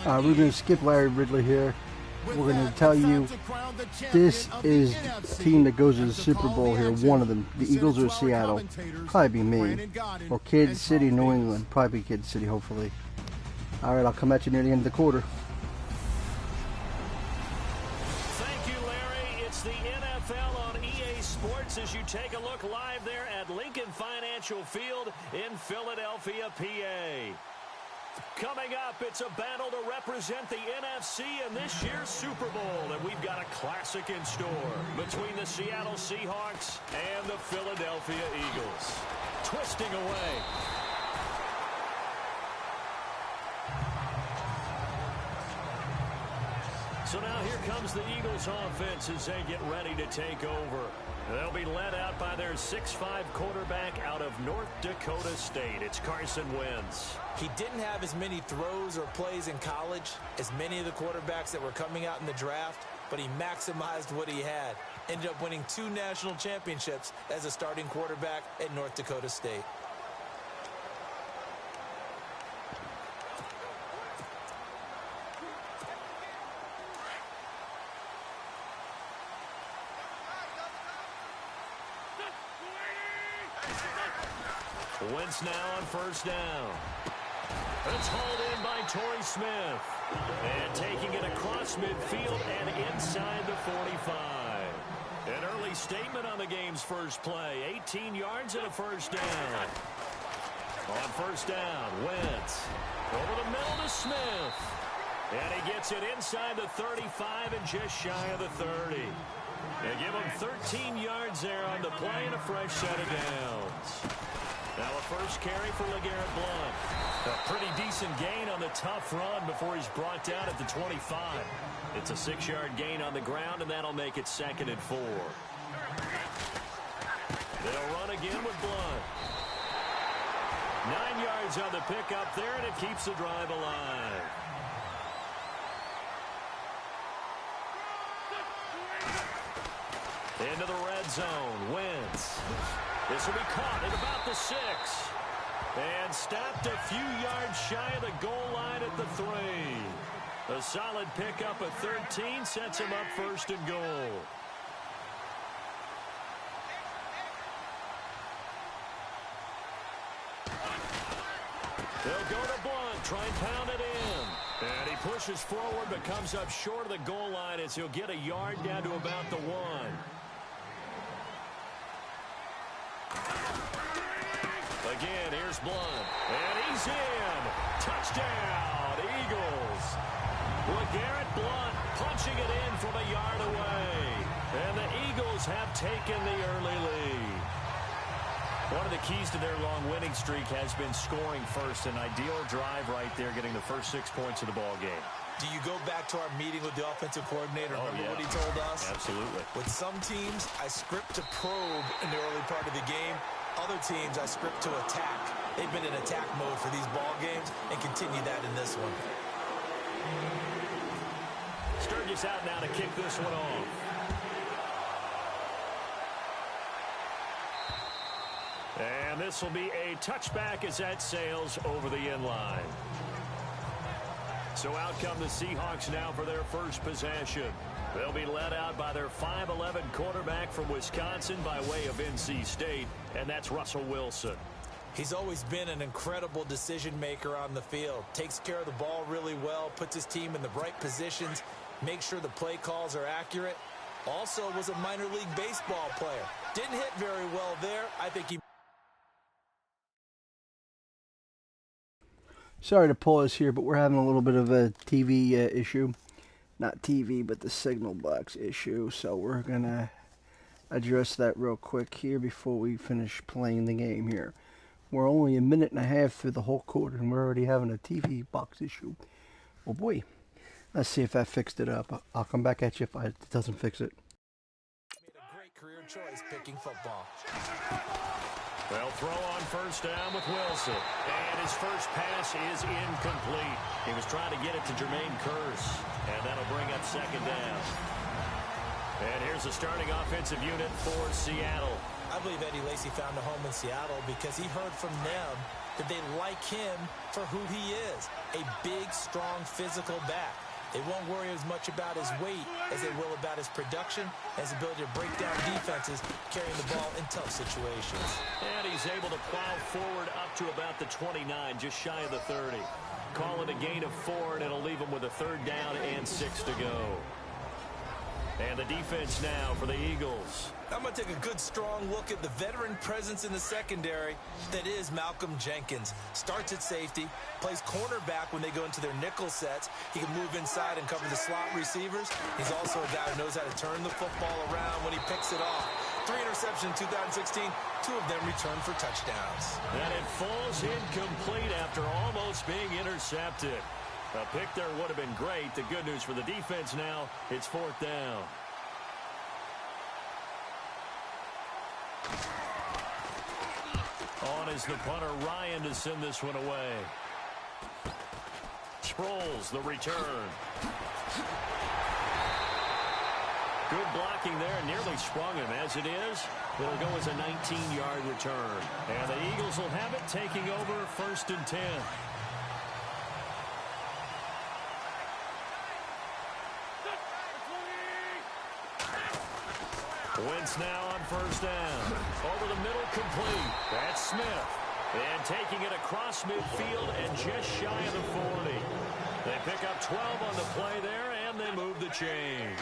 We're going to skip Larry Ridley here. We're going to tell you this is a team that goes to the Super Bowl here. One of them, the Eagles or Seattle, probably be me, or Kansas City, New England, probably Kansas City, hopefully. All right, I'll come at you near the end of the quarter. Thank you, Larry. It's the NFL on EA Sports as you take a look live there at Lincoln Financial Field in Philadelphia, PA. Coming up, it's a battle to represent the NFC in this year's Super Bowl, and we've got a classic in store between the Seattle Seahawks and the Philadelphia Eagles. Twisting away. So now here comes the Eagles offense as they get ready to take over. They'll be led out by their 6'5" quarterback out of North Dakota State. It's Carson Wentz. He didn't have as many throws or plays in college as many of the quarterbacks that were coming out in the draft, but he maximized what he had. Ended up winning 2 national championships as a starting quarterback at North Dakota State. Wentz now on first down. It's hauled in by Torrey Smith. And taking it across midfield and inside the 45. An early statement on the game's first play. 18 yards and a first down. On first down, Wentz. Over the middle to Smith. And he gets it inside the 35 and just shy of the 30. They give him 13 yards there on the play and a fresh set of downs. Now a first carry for LeGarrette Blount. A pretty decent gain on the tough run before he's brought down at the 25. It's a 6-yard gain on the ground, and that'll make it 2nd and 4. They'll run again with Blount. 9 yards on the pickup there, and it keeps the drive alive. Into the red zone, Wentz. This will be caught at about the 6. And stopped a few yards shy of the goal line at the 3. A solid pickup at 13 sets him up 1st and goal. They'll go to Blount, try and pound it in. And he pushes forward but comes up short of the goal line as he'll get a yard down to about the 1. Again, here's Blount. And he's in. Touchdown, Eagles. LeGarrette Blount punching it in from a yard away. And the Eagles have taken the early lead. One of the keys to their long winning streak has been scoring first. An ideal drive right there, getting the first 6 points of the ball game. Do you go back to our meeting with the offensive coordinator? Remember what he told us? Absolutely. With some teams, I script to probe in the early part of the game. Other teams, I script to attack. They've been in attack mode for these ball games and continue that in this one. Sturgis out now to kick this one off. And this will be a touchback as that sails over the end line. So out come the Seahawks now for their first possession. They'll be led out by their 5'11" quarterback from Wisconsin by way of NC State, and that's Russell Wilson. He's always been an incredible decision maker on the field. Takes care of the ball really well, puts his team in the right positions, makes sure the play calls are accurate. Also was a minor league baseball player. Didn't hit very well there. I think he... Sorry to pause here, but we're having a little bit of a TV issue. Not TV, but the signal box issue. So we're going to address that real quick here before we finish playing the game here. We're only a minute and a half through the whole quarter, and we're already having a TV box issue. Oh boy. Let's see if that fixed it up. I'll come back at you if it doesn't fix it. Made a great career choice picking football. They'll throw on first down with Wilson. And his first pass is incomplete. He was trying to get it to Jermaine Kearse. And that'll bring up 2nd down. And here's the starting offensive unit for Seattle. I believe Eddie Lacy found a home in Seattle because he heard from them that they like him for who he is, a big, strong, physical back. They won't worry as much about his weight as they will about his production and his ability to break down defenses, carrying the ball in tough situations. And he's able to plow forward up to about the 29, just shy of the 30. Call it a gain of 4, and it'll leave him with a 3rd down and 6 to go. And the defense now for the Eagles. I'm going to take a good, strong look at the veteran presence in the secondary that is Malcolm Jenkins. Starts at safety, plays cornerback when they go into their nickel sets. He can move inside and cover the slot receivers. He's also a guy who knows how to turn the football around when he picks it off. 3 interceptions in 2016, 2 of them returned for touchdowns. And it falls incomplete after almost being intercepted. A pick there would have been great. The good news for the defense now, it's 4th down. On is the punter, Ryan, to send this one away. Sproles, the return. Good blocking there, nearly sprung him. As it is, it'll go as a 19-yard return. And the Eagles will have it, taking over 1st and 10. Wentz now on 1st down. Over the middle, complete. That's Smith. And taking it across midfield and just shy of the 40. They pick up 12 on the play there, and they move the chains.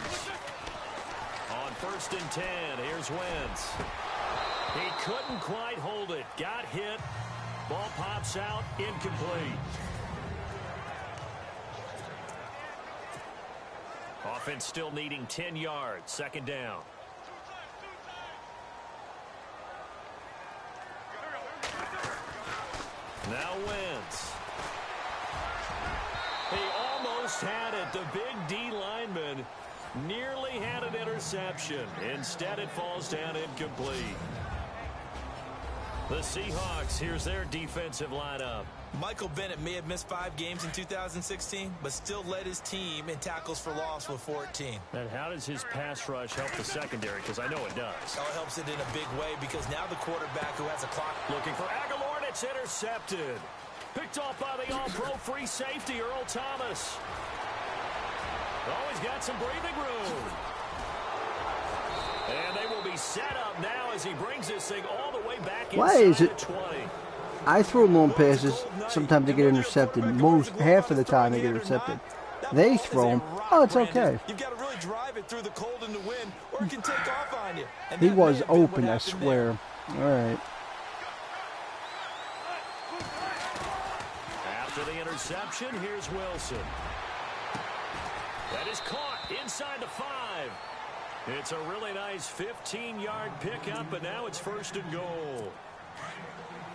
On 1st and 10, here's Wentz. He couldn't quite hold it. Got hit. Ball pops out, incomplete. Offense still needing 10 yards. 2nd down. Now Wentz. He almost had it. The big D lineman nearly had an interception. Instead, it falls down incomplete. The Seahawks, here's their defensive lineup. Michael Bennett may have missed 5 games in 2016, but still led his team in tackles for loss with 14. And how does his pass rush help the secondary? Because I know it does. Oh, it helps it in a big way because now the quarterback who has a clock. Looking for Aguilar, and it's intercepted. Picked off by the all-pro free safety, Earl Thomas. Oh, he's got some breathing room. And they will be set up now as he brings this thing all the way back inside the 20. I throw long passes. Sometimes they get intercepted. Half of the time they get intercepted. They throw them. Oh, it's okay. You've got to really drive it through the cold and the wind, or it can take off on you. And he was open, I swear. All right. After the interception, here's Wilson. That is caught inside the 5. It's a really nice 15-yard pickup, but now it's 1st and goal.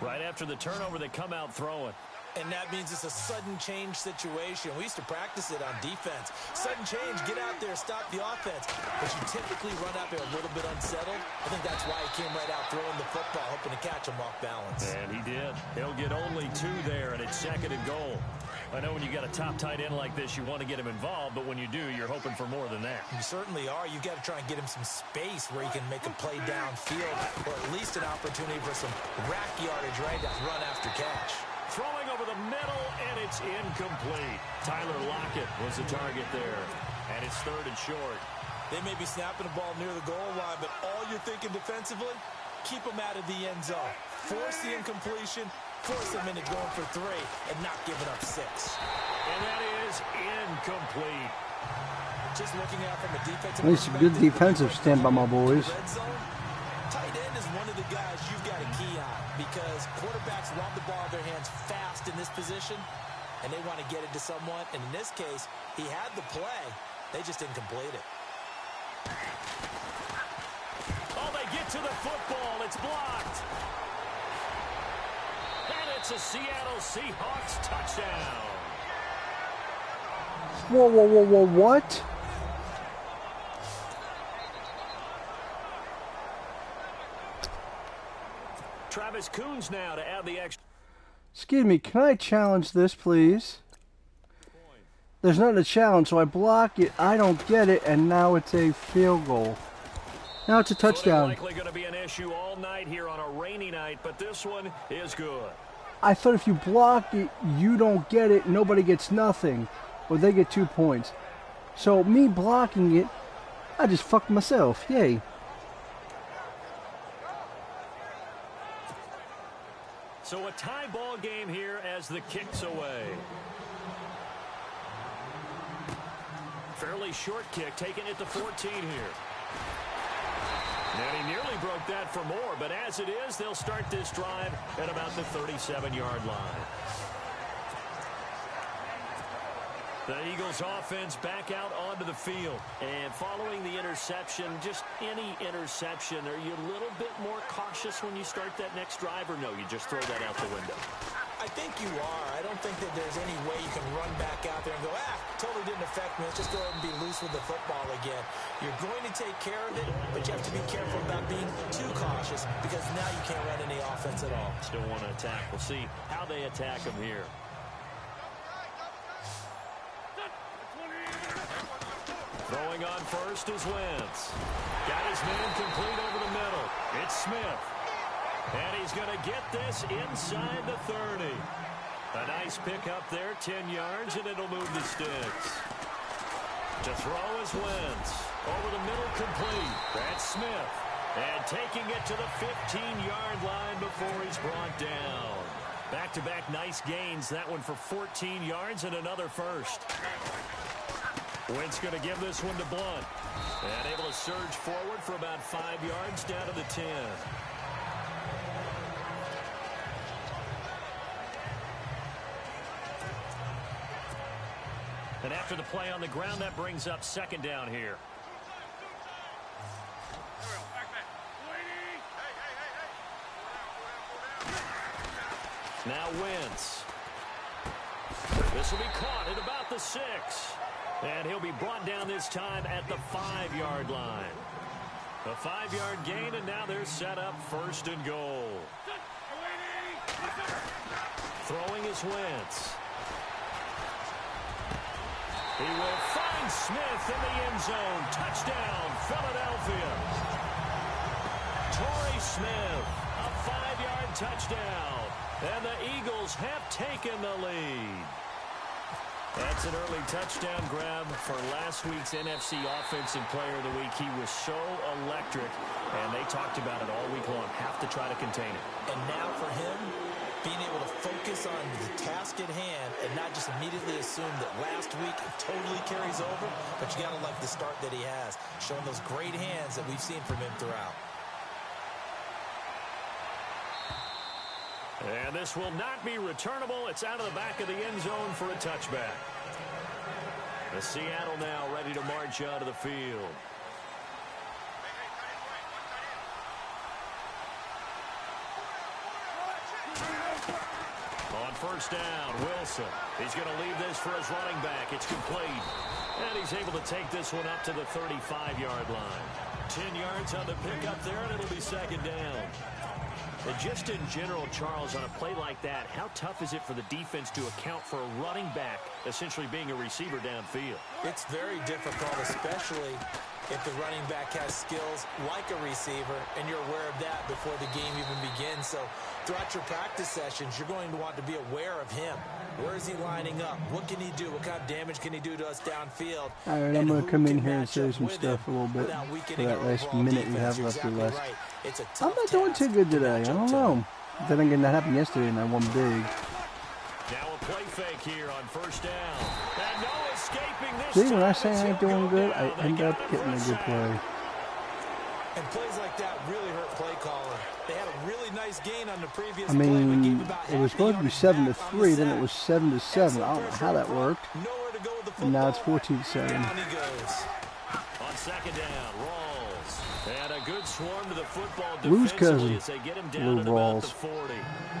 Right after the turnover, they come out throwing. And that means it's a sudden change situation. We used to practice it on defense. Sudden change, get out there, stop the offense. But you typically run out there a little bit unsettled. I think that's why he came right out throwing the football, hoping to catch him off balance. And he did. He'll get only 2 there, and it's 2nd and goal. I know when you got a top tight end like this, you want to get him involved, but when you do, you're hoping for more than that. You certainly are. You've got to try and get him some space where he can make a play downfield, or at least an opportunity for some rack yardage, right? That run after catch. Throwing over the middle, and it's incomplete. Tyler Lockett was the target there, and it's 3rd and short. They may be snapping the ball near the goal line, but all you're thinking defensively, keep them out of the end zone. Force the incompletion, force them into going for 3, and not giving up 6. And that is incomplete. Just looking out from a defensive Nice, good defensive stand by my boys. Red zone, tight end is one of the guys you've got to key on because quarterbacks want the ball in their hands fast in this position, and they want to get it to someone. And in this case, he had the play. They just didn't complete it. Oh, they get to the football. It's blocked. And it's a Seattle Seahawks touchdown. Whoa, whoa, whoa, whoa, what? Travis Coons now to add the extra. Excuse me, can I challenge this, please? There's nothing to challenge, so I block it, I don't get it, and now it's a field goal. Now it's a touchdown. Likely going to be an issue all night here on a rainy night, but this one is good. I thought if you block it, you don't get it, nobody gets nothing. Or they get 2 points. So me blocking it, I just fucked myself. Yay. So a tie ball game here as the kick's away. Fairly short kick, taken at the 14 here. And he nearly broke that for more, but as it is, they'll start this drive at about the 37-yard line. The Eagles offense back out onto the field. And following the interception, just any interception, are you a little bit more cautious when you start that next drive, or no, you just throw that out the window? I think you are. I don't think that there's any way you can run back out there and go, totally didn't affect me. Let's just go ahead and be loose with the football again. You're going to take care of it, but you have to be careful about being too cautious because now you can't run any offense at all. Still want to attack. We'll see how they attack him here. Throwing on first is Wentz. Got his man complete over the middle. It's Smith. And he's going to get this inside the 30. A nice pickup there, 10 yards, and it'll move the sticks. To throw is Wentz. Over the middle, complete. That's Smith. And taking it to the 15-yard line before he's brought down. Back-to-back nice gains. That one for 14 yards and another first. Wentz going to give this one to Blunt. And able to surge forward for about 5 yards down to the 10. And after the play on the ground, that brings up second down here. Now Wentz. This will be caught at about the 6. And he'll be brought down this time at the 5-yard line. A 5-yard gain, and now they're set up first and goal. Throwing is Wentz. He will find Smith in the end zone. Touchdown, Philadelphia. Torrey Smith, a 5-yard touchdown. And the Eagles have taken the lead. That's an early touchdown grab for last week's NFC Offensive Player of the Week. He was so electric, and they talked about it all week long. Have to try to contain it. And now for him, being able to focus on the task at hand and not just immediately assume that last week it totally carries over, but you got to like the start that he has, showing those great hands that we've seen from him throughout. And this will not be returnable. It's out of the back of the end zone for a touchback. The Seattle now ready to march out of the field. On first down, Wilson. He's going to leave this for his running back. It's complete. And he's able to take this one up to the 35-yard line. 10 yards on the pickup there, and it'll be second down. And just in general, Charles, on a play like that, how tough is it for the defense to account for a running back essentially being a receiver downfield? It's very difficult, especially if the running back has skills like a receiver, and you're aware of that before the game even begins. So throughout your practice sessions, you're going to want to be aware of him. Where is he lining up? What can he do? What kind of damage can he do to us downfield? All right, I'm going to come in here and say some stuff a little bit for that last minute we have left or less. I'm not doing too good today. I don't know. Then again, that happened yesterday and I won big. Now a play fake here on first down. And no escaping this. See, when I say I ain't doing good, I end up getting a good play. And plays like that really hurt play calling. They had a really nice gain on the previous I mean, it was supposed to be 7-3, then it was 7-7. I don't know how that worked. And now it's 14-7. On second down, Rawls. And a good swarm to the football Lou's defensively cousin, as they get him down Lou at about the Rawls. 40.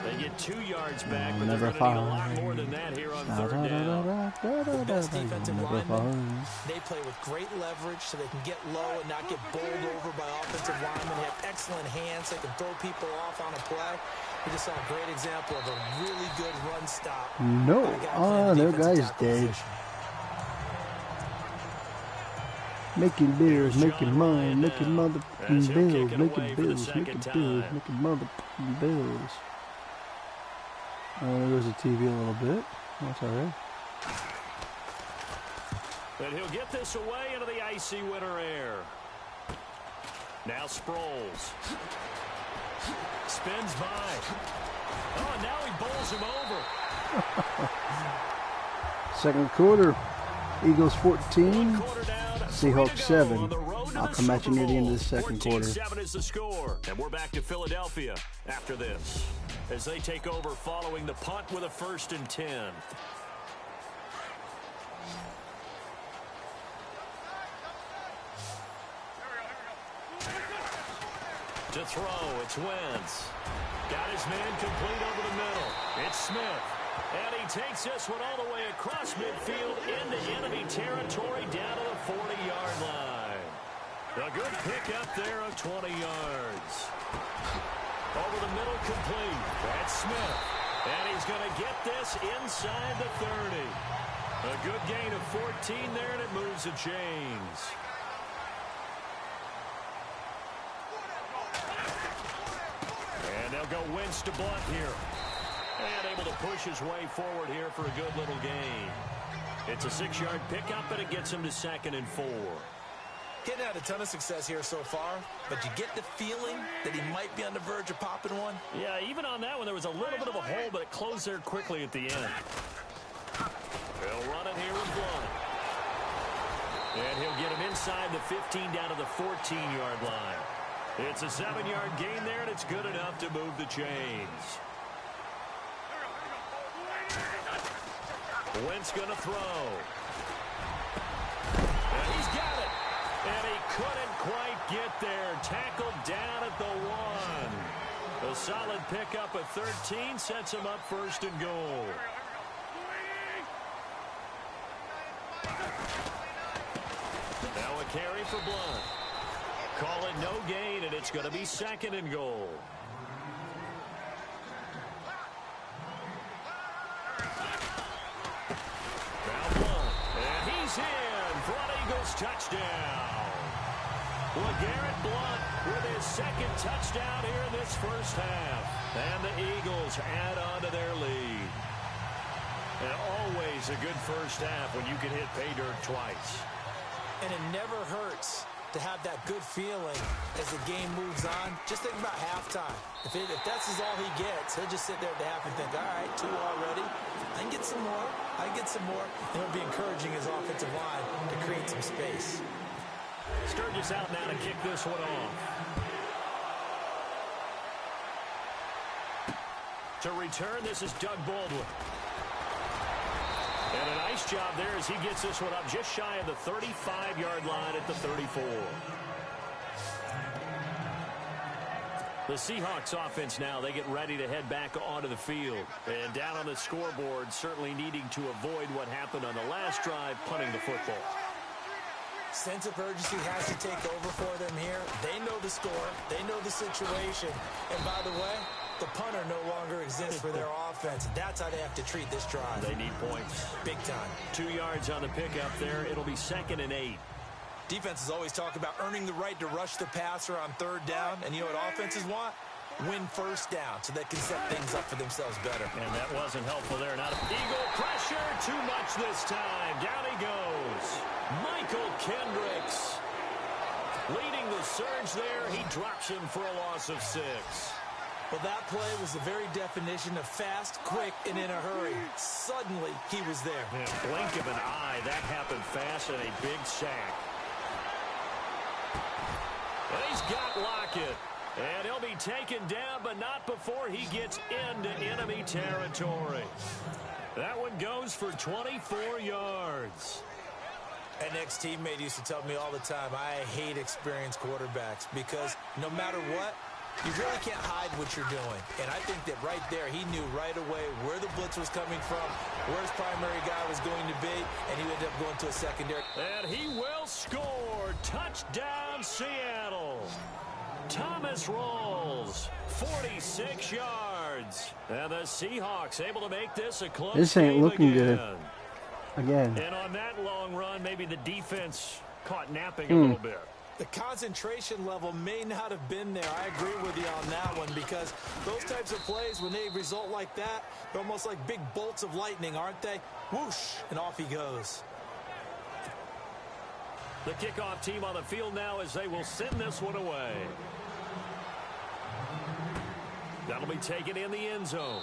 They get 2 yards back, but Never they're going to need a lot more than that here on third down. The best defensive linemen, they play with great leverage so they can get low and not get bowled over by offensive linemen. They have excellent hands. They can throw people off on a play. We just saw a great example of a really good run stop. No. Their guy's dead. Making beers, making money, making motherfucking bills, making bills, making bills, making motherfucking bills. There goes the TV a little bit. That's all right. And he'll get this away into the icy winter air. Now Sproles. Spins by. Oh, and now he bowls him over. Second quarter. Eagles 14. Seahawks 7. I'll come at you near the end of the second quarter. 14-7 is the score. And we're back to Philadelphia after this, as they take over following the punt with a 1st and 10. To throw, it's Wentz. Got his man complete over the middle. It's Smith. And he takes this one all the way across midfield into enemy territory down to the 40-yard line. A good pick up there of 20 yards. Over the middle complete. That's Smith. And he's going to get this inside the 30. A good gain of 14 there, and it moves the chains. And they'll go Wentz to Blunt here. And able to push his way forward here for a good little gain. It's a 6-yard pickup, and it gets him to 2nd and 4. Getting had a ton of success here so far, but you get the feeling that he might be on the verge of popping one. Yeah, even on that one, there was a little bit of a hole, but it closed there quickly at the end. They'll run it here with Blunt. And he'll get him inside the 15 down to the 14-yard line. It's a 7-yard gain there, and it's good enough to move the chains. Wentz going to throw. And he's got it. And he couldn't quite get there. Tackled down at the 1. A solid pickup at 13 sets him up 1st and goal. Now a carry for Blunt. Call it no gain, and it's going to be 2nd and goal. Touchdown. LeGarrette Blunt with his 2nd touchdown here in this first half. And the Eagles add on to their lead. And always a good first half when you can hit pay dirt twice. And it never hurts to have that good feeling as the game moves on. Just think about halftime. If that's all he gets, he'll just sit there at the half and think, all right, 2 already. I can get some more. I can get some more. And it'll be encouraging his offensive line to create some space. Sturgis out now to kick this one off. To return, this is Doug Baldwin. And a nice job there as he gets this one up just shy of the 35-yard line at the 34. The Seahawks offense now, they get ready to head back onto the field. And down on the scoreboard, certainly needing to avoid what happened on the last drive, punting the football. Sense of urgency has to take over for them here. They know the score. They know the situation. And by the way, the punter no longer exists for their offense. That's how they have to treat this drive. They need points. Big time. 2 yards on the pickup there. It'll be 2nd and 8. Defenses always talk about earning the right to rush the passer on 3rd down. And you know what offenses want? Win 1st down so they can set things up for themselves better. And that wasn't helpful there. Not Eagle pressure. Too much this time. Down he goes. Michael Kendricks leading the surge there. He drops him for a loss of 6. Well, that play was the very definition of fast, quick, and in a hurry. Suddenly, he was there. Yeah, blink of an eye. That happened fast and a big sack. And he's got Lockett. And he'll be taken down, but not before he gets into enemy territory. That one goes for 24 yards. An ex-teammate used to tell me all the time, I hate experienced quarterbacks because no matter what, you really can't hide what you're doing. And I think that right there, he knew right away where the blitz was coming from, where his primary guy was going to be, and he ended up going to a secondary. And he will score. Touchdown, Seattle. Thomas rolls 46 yards. And the Seahawks able to make this a close game. This ain't looking again. good. Again. And on that long run, maybe the defense caught napping a little bit. The concentration level may not have been there. I agree with you on that one, because those types of plays, when they result like that, they're almost like big bolts of lightning, aren't they? Whoosh, and off he goes. The kickoff team on the field now as they will send this one away. That'll be taken in the end zone.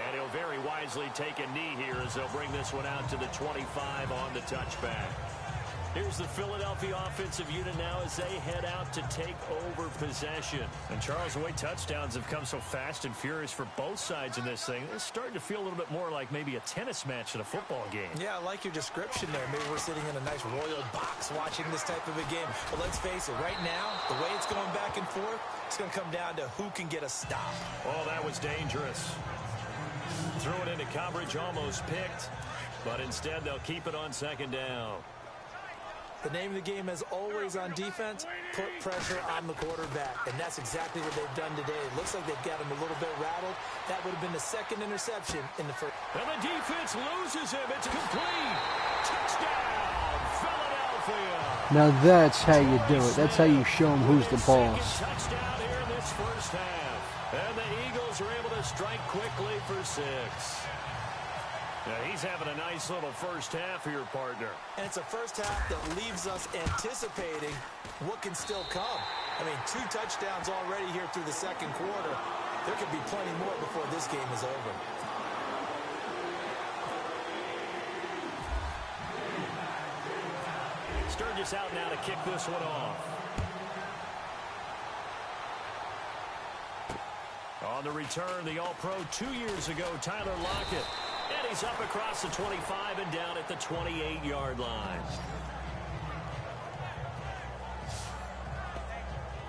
And he'll very wisely take a knee here as they'll bring this one out to the 25 on the touchback. Here's the Philadelphia offensive unit now as they head out to take over possession. And Charles, the way touchdowns have come so fast and furious for both sides in this thing, it's starting to feel a little bit more like maybe a tennis match than a football game. Yeah, I like your description there. Maybe we're sitting in a nice royal box watching this type of a game. But let's face it, right now, the way it's going back and forth, it's going to come down to who can get a stop. Oh, that was dangerous. Threw it into coverage, almost picked. But instead, they'll keep it on second down. The name of the game is always on defense, put pressure on the quarterback. And that's exactly what they've done today. It looks like they've got him a little bit rattled. That would have been the second interception in the first. And the defense loses him. It's complete. Touchdown, Philadelphia. Now that's how you do it. That's how you show them who's the boss. Touchdown here in this first half. And the Eagles are able to strike quickly for 6. Yeah, he's having a nice little first half here, partner. And it's a first half that leaves us anticipating what can still come. I mean, 2 touchdowns already here through the second quarter. There could be plenty more before this game is over. Sturgis out now to kick this one off. On the return, the All-Pro 2 years ago, Tyler Lockett. And he's up across the 25 and down at the 28-yard line.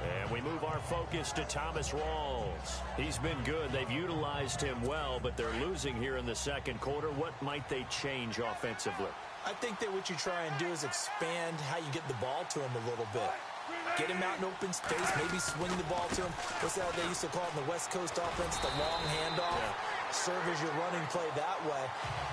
And we move our focus to Thomas Rawls. He's been good. They've utilized him well, but they're losing here in the second quarter. What might they change offensively? I think that what you try and do is expand how you get the ball to him a little bit. Get him out in open space, maybe swing the ball to him. What's that they used to call it in the West Coast offense, the long handoff? Yeah. Serve as your running play that way,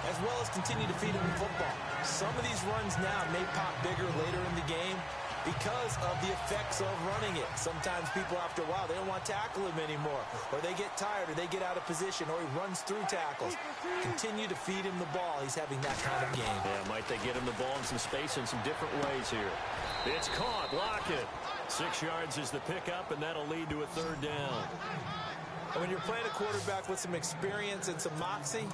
as well as continue to feed him the football. Some of these runs now may pop bigger later in the game because of the effects of running it. Sometimes people, after a while, they don't want to tackle him anymore, or they get tired, or they get out of position, or he runs through tackles. Continue to feed him the ball. He's having that kind of game. Yeah, might they get him the ball in some space in some different ways here. It's caught. Lockett. 6 yards is the pickup, and that'll lead to a third down. And when you're playing a quarterback with some experience and some moxie,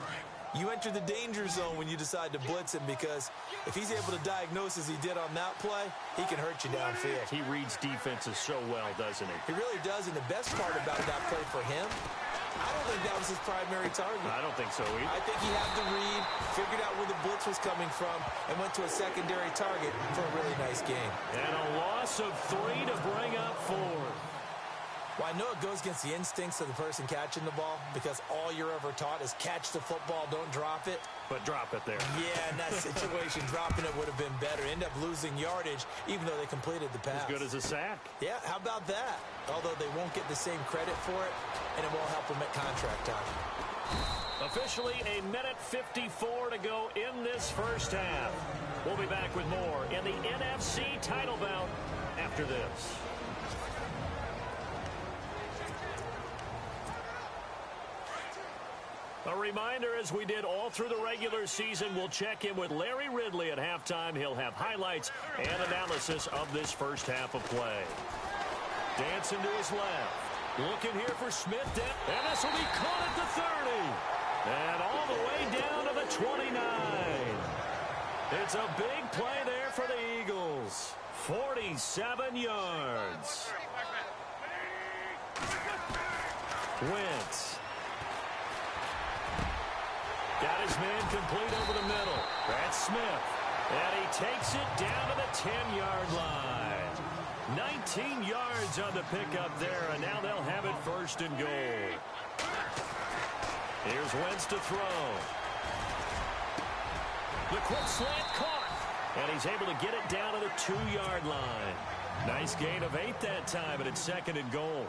you enter the danger zone when you decide to blitz him, because if he's able to diagnose as he did on that play, he can hurt you downfield. He reads defenses so well, doesn't he? He really does, and the best part about that play for him, I don't think that was his primary target. I don't think so either. I think he had the read, figured out where the blitz was coming from, and went to a secondary target for a really nice game. And a loss of 3 to bring up 4. Well, I know it goes against the instincts of the person catching the ball, because all you're ever taught is catch the football, don't drop it. But drop it there. Yeah, in that situation, dropping it would have been better. End up losing yardage, even though they completed the pass. As good as a sack. Yeah, how about that? Although they won't get the same credit for it, and it won't help them at contract time. Officially a minute 54 to go in this first half. We'll be back with more in the NFC title bout after this. A reminder, as we did all through the regular season, we'll check in with Larry Ridley at halftime. He'll have highlights and analysis of this first half of play. Dancing to his left. Looking here for Smith. And this will be caught at the 30. And all the way down to the 29. It's a big play there for the Eagles. 47 yards. Wentz. Got his man complete over the middle. That's Smith. And he takes it down to the 10-yard line. 19 yards on the pickup there, and now they'll have it first and goal. Here's Wentz to throw. The quick slant caught. And he's able to get it down to the 2-yard line. Nice gain of 8 that time, and it's second and goal.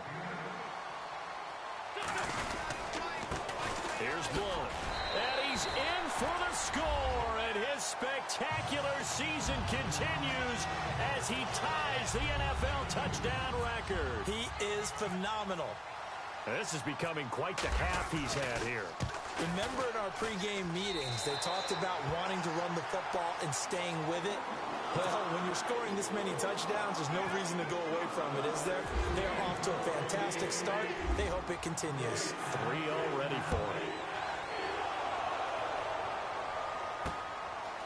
Here's Blunt. And he's is in for the score, and his spectacular season continues as he ties the NFL touchdown record. He is phenomenal. This is becoming quite the half he's had here. Remember in our pregame meetings, they talked about wanting to run the football and staying with it? Well, when you're scoring this many touchdowns, there's no reason to go away from it, is there? They are off to a fantastic start. They hope it continues. 3-0 ready for it.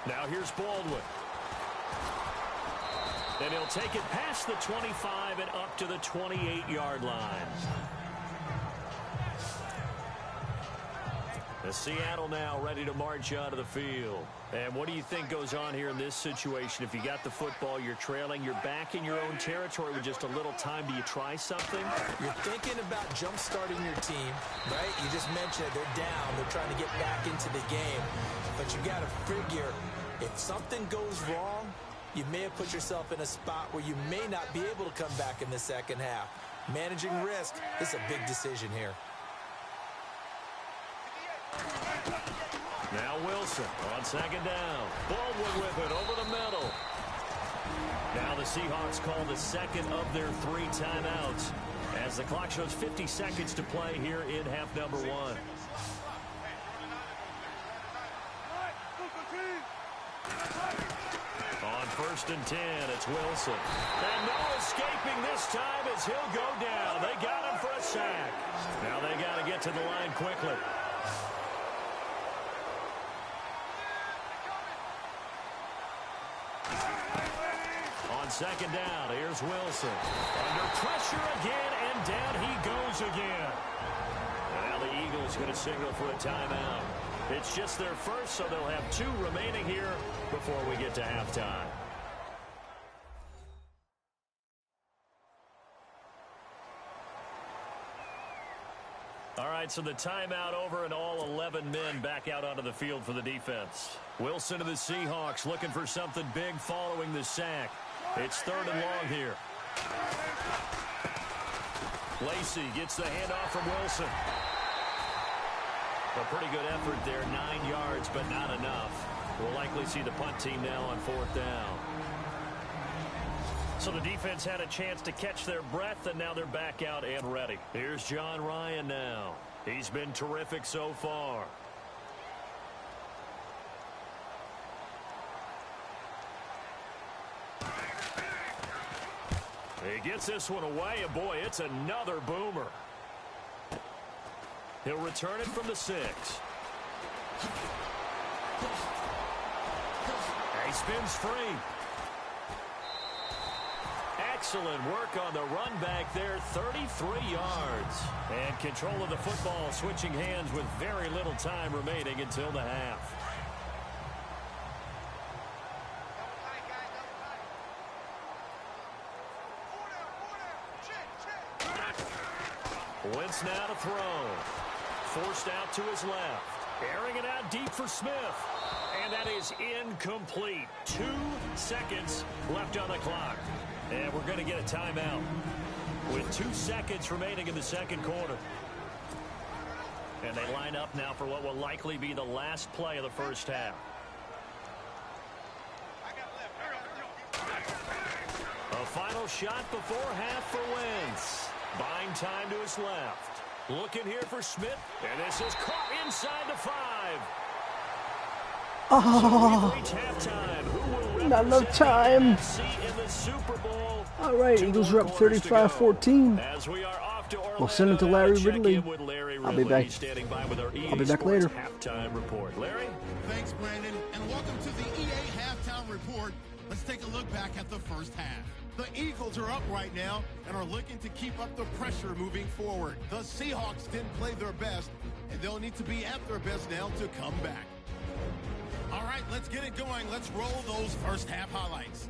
Now here's Baldwin. And he'll take it past the 25 and up to the 28-yard line. The Seattle now ready to march onto the field. And what do you think goes on here in this situation? If you got the football, you're trailing, you're back in your own territory with just a little time. Do you try something? You're thinking about jump-starting your team, right? You just mentioned it. They're down. They're trying to get back into the game. But you got to figure, if something goes wrong, you may have put yourself in a spot where you may not be able to come back in the second half. Managing risk is a big decision here. Now Wilson on second down. Baldwin with it over the middle. Now the Seahawks call the second of their 3 timeouts as the clock shows 50 seconds to play here in half number 1. On 1st and 10, it's Wilson. And no escaping this time as he'll go down. They got him for a sack. Now they got to get to the line quickly. On second down, here's Wilson. Under pressure again, and down he goes again. And now the Eagles going to signal for a timeout. It's just their first, so they'll have 2 remaining here before we get to halftime. All right, so the timeout over and all 11 men back out onto the field for the defense. Wilson to the Seahawks looking for something big following the sack. It's 3rd and long here. Lacey gets the handoff from Wilson. A pretty good effort there, 9 yards, but not enough. We'll likely see the punt team now on 4th down. So the defense had a chance to catch their breath, and now they're back out and ready. Here's John Ryan now. He's been terrific so far. He gets this one away, and boy, it's another boomer. He'll return it from the 6. He spins free. Excellent work on the run back there, 33 yards. And control of the football switching hands with very little time remaining until the half. Wentz now to throw. Forced out to his left. Airing it out deep for Smith. And that is incomplete. 2 seconds left on the clock. And we're going to get a timeout with 2 seconds remaining in the second quarter. And they line up now for what will likely be the last play of the first half. A final shot before half for Wentz. Buying time to his left. Looking here for Smith. And this is caught inside the 5. Oh, not enough time. In the Super Bowl. All right, Eagles are up 35-14. As we are off to We'll send it to Larry Ridley. I'll be back. I'll be back later. Halftime report. Larry? Thanks, Brandon, and welcome to the EA Halftime Report. Let's take a look back at the first half. The Eagles are up right now and are looking to keep up the pressure moving forward. The Seahawks didn't play their best, and they'll need to be at their best now to come back. All right, let's get it going. Let's roll those first half highlights.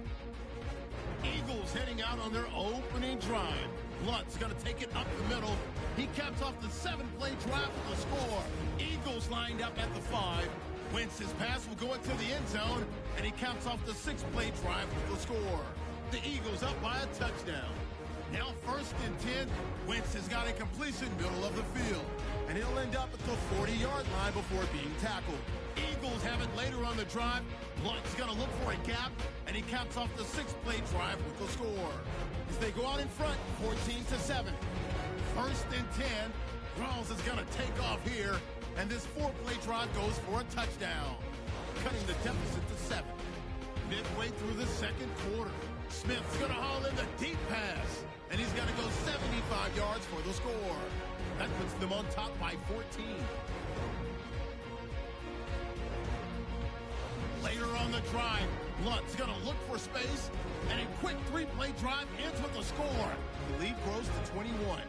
Eagles heading out on their opening drive. Blunt's going to take it up the middle. He caps off the 7-play drive for the score. Eagles lined up at the 5. Wentz's pass will go into the end zone, and he caps off the 6-play drive for the score. The Eagles up by a touchdown. Now 1st and 10. Wentz has got a completion middle of the field. And he'll end up at the 40-yard line before being tackled. Eagles have it later on the drive. Blunt's going to look for a gap, and he caps off the 6-play drive with the score. As they go out in front, 14-7. 1st and 10. Rawls is going to take off here, and this 4-play drive goes for a touchdown, cutting the deficit to 7. Midway through the second quarter, Smith's going to haul in the deep pass, and he's going to go 75 yards for the score. That puts them on top by 14. Later on the drive, Blunt's going to look for space, and a quick 3-play drive ends with a score. The lead grows to 21.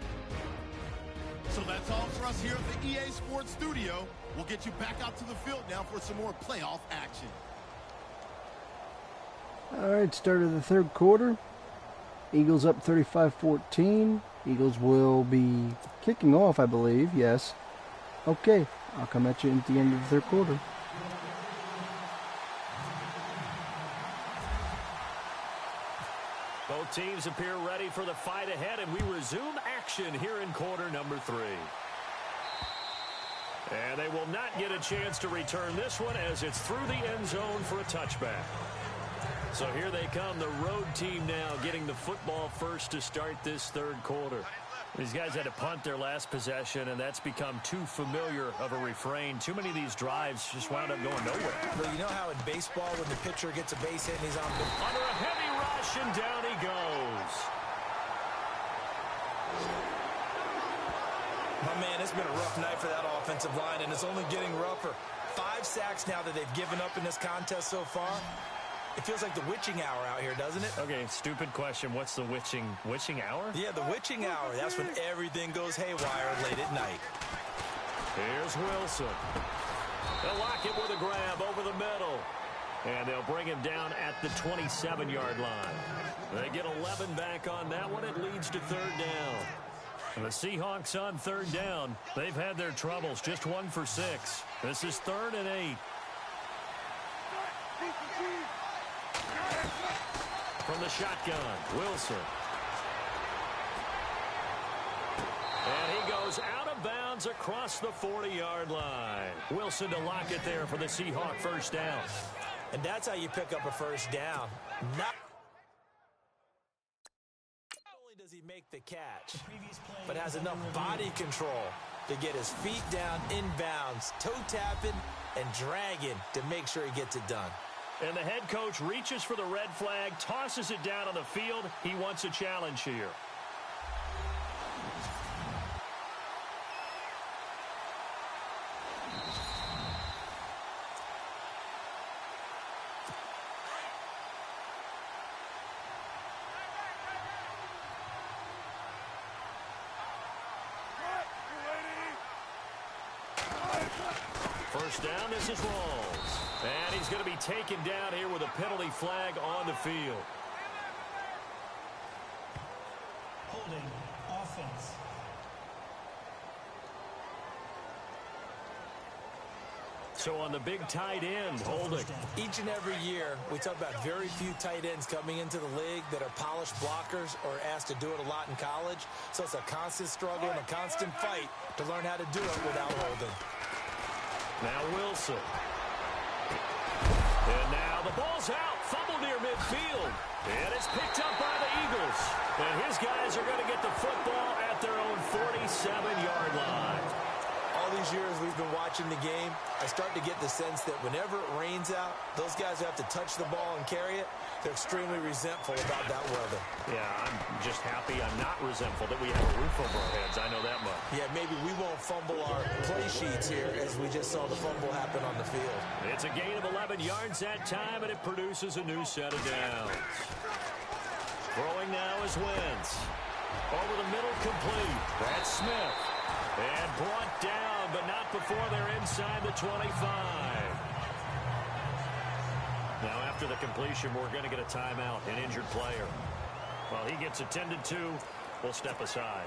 So that's all for us here at the EA Sports Studio. We'll get you back out to the field now for some more playoff action. All right, start of the third quarter. Eagles up 35-14. Eagles will be kicking off, I believe. Yes. Okay, I'll come at you at the end of the third quarter. Both teams appear ready for the fight ahead, and we resume action here in quarter number 3. And they will not get a chance to return this one as it's through the end zone for a touchback. So here they come, the road team now getting the football first to start this third quarter. These guys had to punt their last possession, and that's become too familiar of a refrain. Too many of these drives just wound up going nowhere. Well, you know how in baseball when the pitcher gets a base hit and he's on under a heavy rush, and down he goes. My man, it's been a rough night for that offensive line, and it's only getting rougher. 5 sacks now that they've given up in this contest so far. It feels like the witching hour out here, doesn't it? Okay, stupid question. What's the witching hour? Yeah, the witching hour. That's when everything goes haywire late at night. Here's Wilson. They'll lock it with a grab over the middle. And they'll bring him down at the 27-yard line. They get 11 back on that one. It leads to third down. And the Seahawks on third down. They've had their troubles. Just 1 for 6. This is 3rd and 8. From the shotgun, Wilson. And he goes out of bounds across the 40-yard line. Wilson to lock it there for the Seahawk first down. And that's how you pick up a first down. Not only does he make the catch, but has enough body control to get his feet down inbounds, toe tapping and dragging to make sure he gets it done. And the head coach reaches for the red flag, tosses it down on the field. He wants a challenge here. First down, this is Rawls. And he's going to be taken down here with a penalty flag on the field. Holding offense. So on the big tight end, holding. Each and every year, we talk about very few tight ends coming into the league that are polished blockers or asked to do it a lot in college. So it's a constant struggle and a constant fight to learn how to do it without holding. Now Wilson. And now the ball's out. Fumble near midfield. And it's picked up by the Eagles. And his guys are going to get the football at their own 47-yard line. All these years we've been watching the game, I start to get the sense that whenever it rains out, those guys who have to touch the ball and carry it, they're extremely resentful about that weather. Yeah, I'm just happy I'm not resentful that we have a roof over our heads. I know that much. Yeah, maybe we won't fumble our play sheets here as we just saw the fumble happen on the field. It's a gain of 11 yards that time, and it produces a new set of downs. Throwing now is Wentz. Over the middle, complete. That's Smith. And brought down, but not before they're inside the 25. Now, after the completion, we're going to get a timeout, an injured player. While he gets attended to, we'll step aside.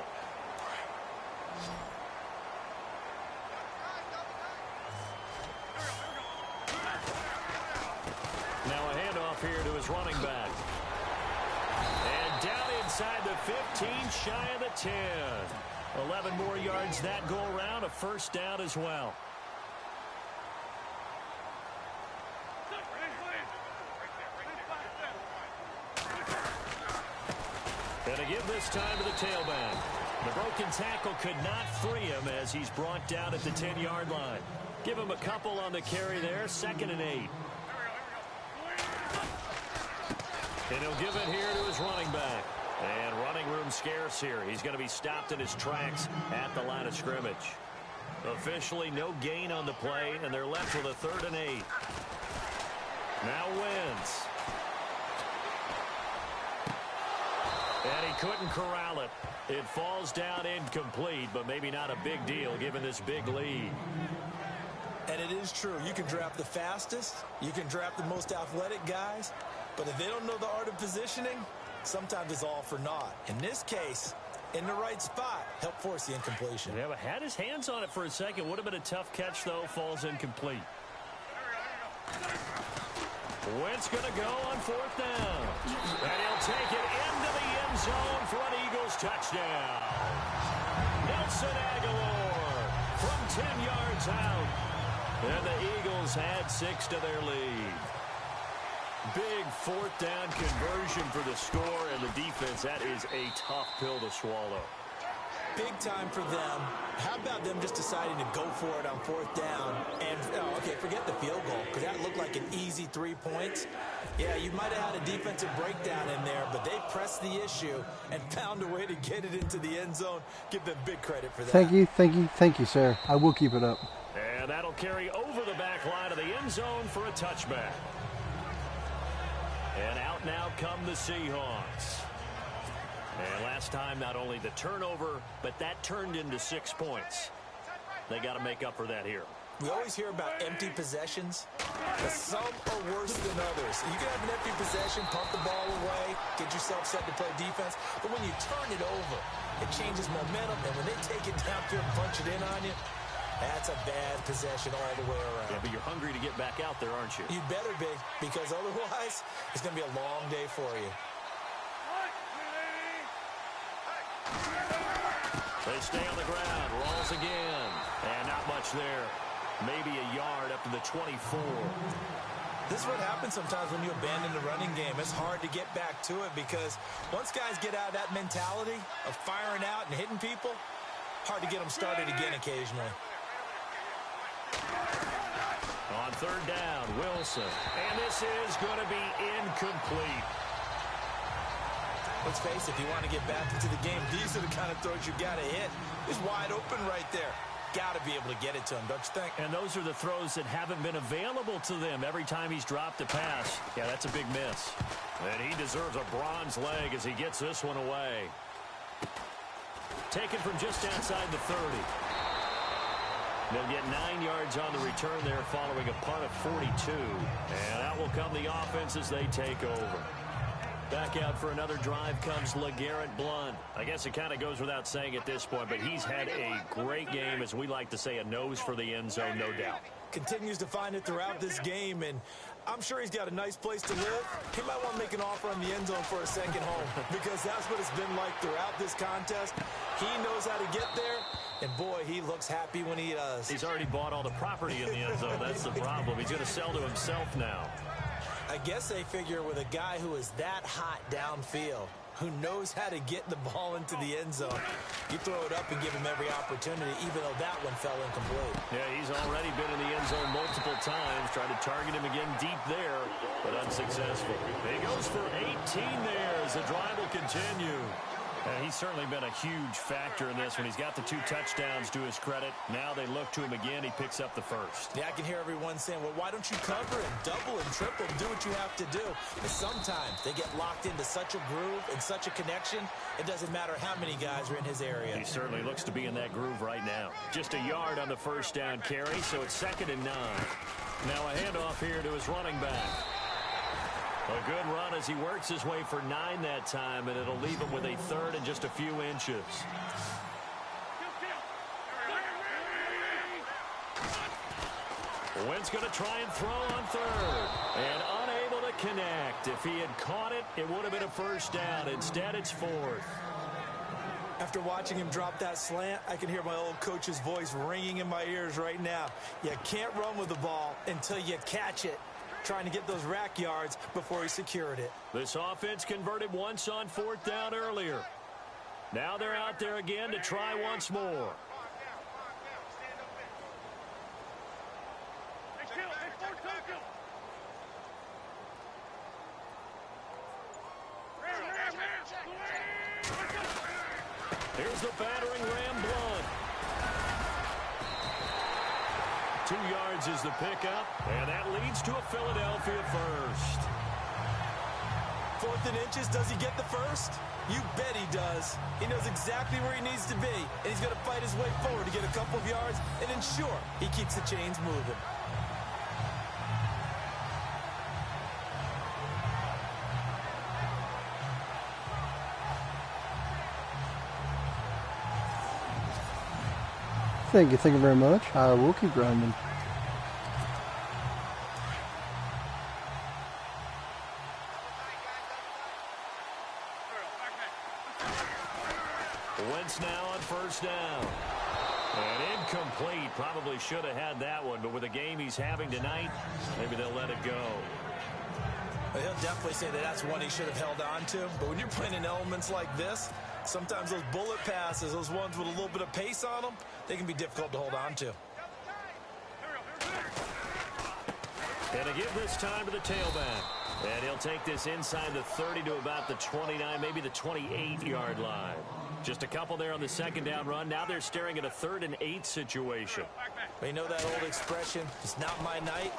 Now a handoff here to his running back. And down inside the 15, shy of the 10. 11 more yards that go around, a first down as well. And to give this time to the tailback. The broken tackle could not free him as he's brought down at the 10-yard line. Give him a couple on the carry there, 2nd and 8. And he'll give it here to his running back. And running room scarce here. He's going to be stopped in his tracks at the line of scrimmage. Officially no gain on the play, and they're left with a 3rd and 8. Now Wentz. And he couldn't corral it. It falls down incomplete, but maybe not a big deal given this big lead. And it is true. You can draft the fastest. You can draft the most athletic guys. But if they don't know the art of positioning, sometimes it's all for naught. In this case, in the right spot, help force the incompletion. Yeah, but had his hands on it for a second. Would have been a tough catch, though. Falls incomplete. Wentz going to go on 4th down. And he'll take it into the end zone for an Eagles touchdown. Nelson Aguilar from 10 yards out. And the Eagles add 6 to their lead. Big 4th down conversion for the score, and the defense, that is a tough pill to swallow. Big time for them. How about them just deciding to go for it on 4th down? And, okay, forget the field goal, because that looked like an easy 3 points. Yeah, you might have had a defensive breakdown in there, but they pressed the issue and found a way to get it into the end zone. Give them big credit for that. Thank you, sir. I will keep it up. And that'll carry over the back line of the end zone for a touchback. And out now come the Seahawks. And last time, not only the turnover, but that turned into 6 points. They got to make up for that here. We always hear about empty possessions, but some are worse than others. You can have an empty possession, pump the ball away, get yourself set to play defense, but when you turn it over, it changes momentum, and when they take it downfield and punch it in on you, that's a bad possession all the way around. Yeah, but you're hungry to get back out there, aren't you? You better be, because otherwise, it's going to be a long day for you. They stay on the ground, rolls again, and not much there. Maybe a yard up to the 24. This is what happens sometimes when you abandon the running game. It's hard to get back to it because once guys get out of that mentality of firing out and hitting people, hard to get them started again occasionally. On 3rd down, Wilson. And this is going to be incomplete. Let's face it, if you want to get back into the game, these are the kind of throws you got to hit. It's wide open right there. Got to be able to get it to him, don't you think? And those are the throws that haven't been available to them every time he's dropped a pass. Yeah, that's a big miss. And he deserves a bronze leg as he gets this one away. Taken from just outside the 30. They'll get 9 yards on the return there following a punt of 42. And out will come the offense as they take over. Back out for another drive comes LeGarrette Blount. I guess it kind of goes without saying at this point, but he's had a great game, as we like to say, a nose for the end zone, no doubt. Continues to find it throughout this game, and I'm sure he's got a nice place to live. He might want to make an offer on the end zone for a second home because that's what it's been like throughout this contest. He knows how to get there, and boy, he looks happy when he does. He's already bought all the property in the end zone. That's the problem. He's going to sell to himself now. I guess they figure with a guy who is that hot downfield, who knows how to get the ball into the end zone, you throw it up and give him every opportunity, even though that one fell incomplete. Yeah, he's already been in the end zone multiple times, tried to target him again deep there, but unsuccessful. He goes for 18 there as the drive will continue. And he's certainly been a huge factor in this one. He's got the 2 touchdowns to his credit. Now they look to him again. He picks up the first. Yeah, I can hear everyone saying, well, why don't you cover and double and triple and do what you have to do? But sometimes they get locked into such a groove and such a connection, it doesn't matter how many guys are in his area. He certainly looks to be in that groove right now. Just a yard on the first down carry, so it's 2nd and 9. Now a handoff here to his running back. A good run as he works his way for 9 that time, and it'll leave him with a 3rd and just a few inches. Wentz going to try and throw on 3rd. And unable to connect. If he had caught it, it would have been a first down. Instead, it's fourth. After watching him drop that slant, I can hear my old coach's voice ringing in my ears right now. You can't run with the ball until you catch it. Trying to get those rack yards before he secured it. This offense converted once on fourth down earlier. Now they're out there again to try once more. Here's the battering ram Blunt. 2 yards is the pickup, and that leads to a Philadelphia first. 4th and inches, does he get the first? You bet he does. He knows exactly where he needs to be, and he's going to fight his way forward to get a couple of yards and ensure he keeps the chains moving. Thank you very much. I will keep grinding. Wentz now on first down. And incomplete. Probably should have had that one, but with the game he's having tonight, maybe they'll let it go. Well, he'll definitely say that that's one he should have held on to. But when you're playing in elements like this, sometimes those bullet passes, those ones with a little bit of pace on them, they can be difficult to hold on to. And to give this time to the tailback. And he'll take this inside the 30 to about the 29, maybe the 28-yard line. Just a couple there on the second down run. Now they're staring at a 3rd and 8 situation. Well, you know that old expression, it's not my night?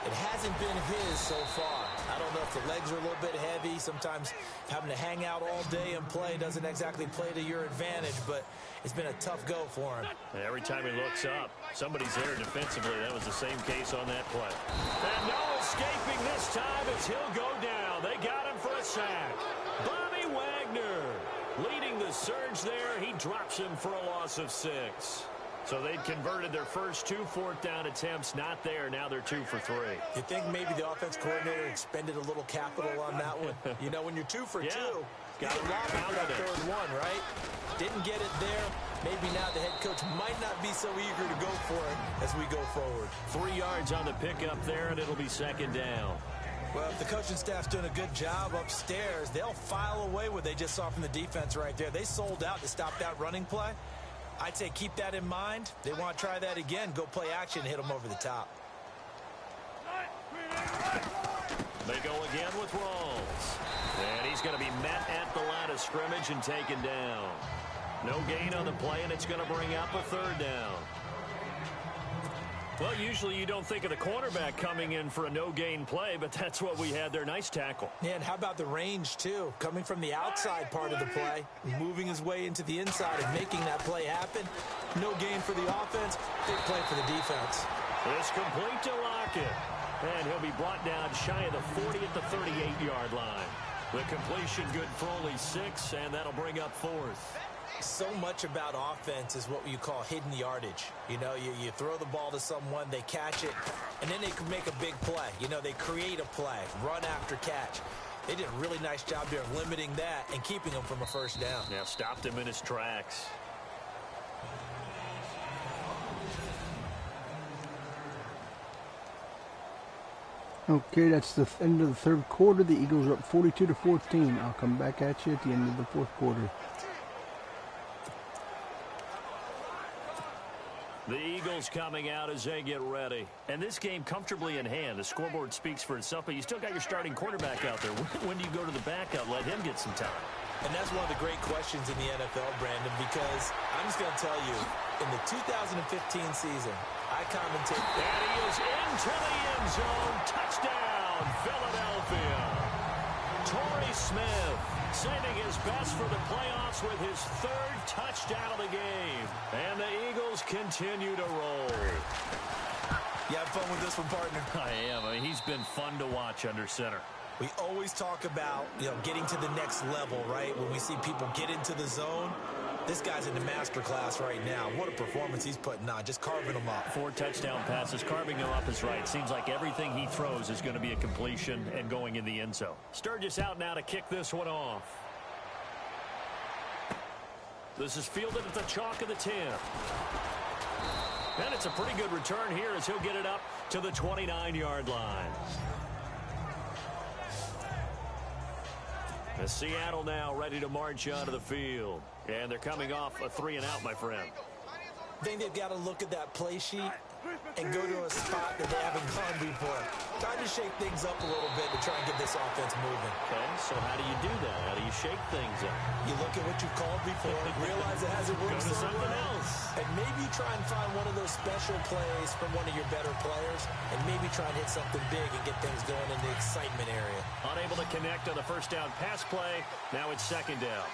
It hasn't been his so far. I don't know if the legs are a little bit heavy. Sometimes having to hang out all day and play doesn't exactly play to your advantage, but it's been a tough go for him. Every time he looks up, somebody's there defensively. That was the same case on that play. And no escaping this time as he'll go down. They got him for a sack. Bobby Wagner leading the surge there. He drops him for a loss of 6. So they'd converted their first 2 fourth-down attempts. Not there. Now they're 2 for 3. You think maybe the offense coordinator expended a little capital on that one? You know, when you're 2 for 2, got a lot for that 3rd one, right? Didn't get it there. Maybe now the head coach might not be so eager to go for it as we go forward. 3 yards on the pickup there, and it'll be 2nd down. Well, if the coaching staff's doing a good job upstairs, they'll file away what they just saw from the defense right there. They sold out to stop that running play. I'd say keep that in mind. They want to try that again. Go play action and hit them over the top. They go again with Rawls. And he's going to be met at the line of scrimmage and taken down. No gain on the play, and it's going to bring up a 3rd down. Well, usually you don't think of the cornerback coming in for a no-gain play, but that's what we had there. Nice tackle. Yeah, and how about the range, too? Coming from the outside part of the play, moving his way into the inside and making that play happen. No gain for the offense, big play for the defense. It's complete to Lockett. And he'll be brought down shy of the 40 at the 38-yard line. The completion good for only 6, and that'll bring up 4th. So much about offense is what you call hidden yardage. You know, you throw the ball to someone, they catch it, and then they can make a big play. You know, they create a play, run after catch. They did a really nice job there of limiting that and keeping him from a 1st down. Yeah, stopped him in his tracks. Okay, that's the end of the 3rd quarter. The Eagles are up 42-14. I'll come back at you at the end of the 4th quarter. The Eagles coming out as they get ready. And this game comfortably in hand. The scoreboard speaks for itself, but you still got your starting quarterback out there. When do you go to the backup? Let him get some time. And that's one of the great questions in the NFL, Brandon, because I'm just going to tell you, in the 2015 season, I commentate. And he is into the end zone. Touchdown, Philadelphia. Torrey Smith saving his best for the playoffs with his 3rd touchdown of the game. And the Eagles continue to roll. You have fun with this one, partner? I am. I mean, he's been fun to watch under center. We always talk about, getting to the next level, right? When we see people get into the zone. This guy's in the master class right now. What a performance he's putting on, just carving them up. 4 touchdown passes, carving them up is right. Seems like everything he throws is going to be a completion and going in the end zone. Sturgis out now to kick this one off. This is fielded at the chalk of the 10. And it's a pretty good return here as he'll get it up to the 29-yard line. As Seattle now ready to march onto the field. And they're coming off a 3-and-out, my friend. I think they've got to look at that play sheet and go to a spot that they haven't gone before. Time to shake things up a little bit to try and get this offense moving. Okay, so how do you do that? How do you shake things up? You look at what you've called before, realize it hasn't worked Go to something somewhere else. and maybe try and find one of those special plays from one of your better players, and maybe try and hit something big and get things going in the excitement area. Unable to connect on the first down pass play. Now it's second down.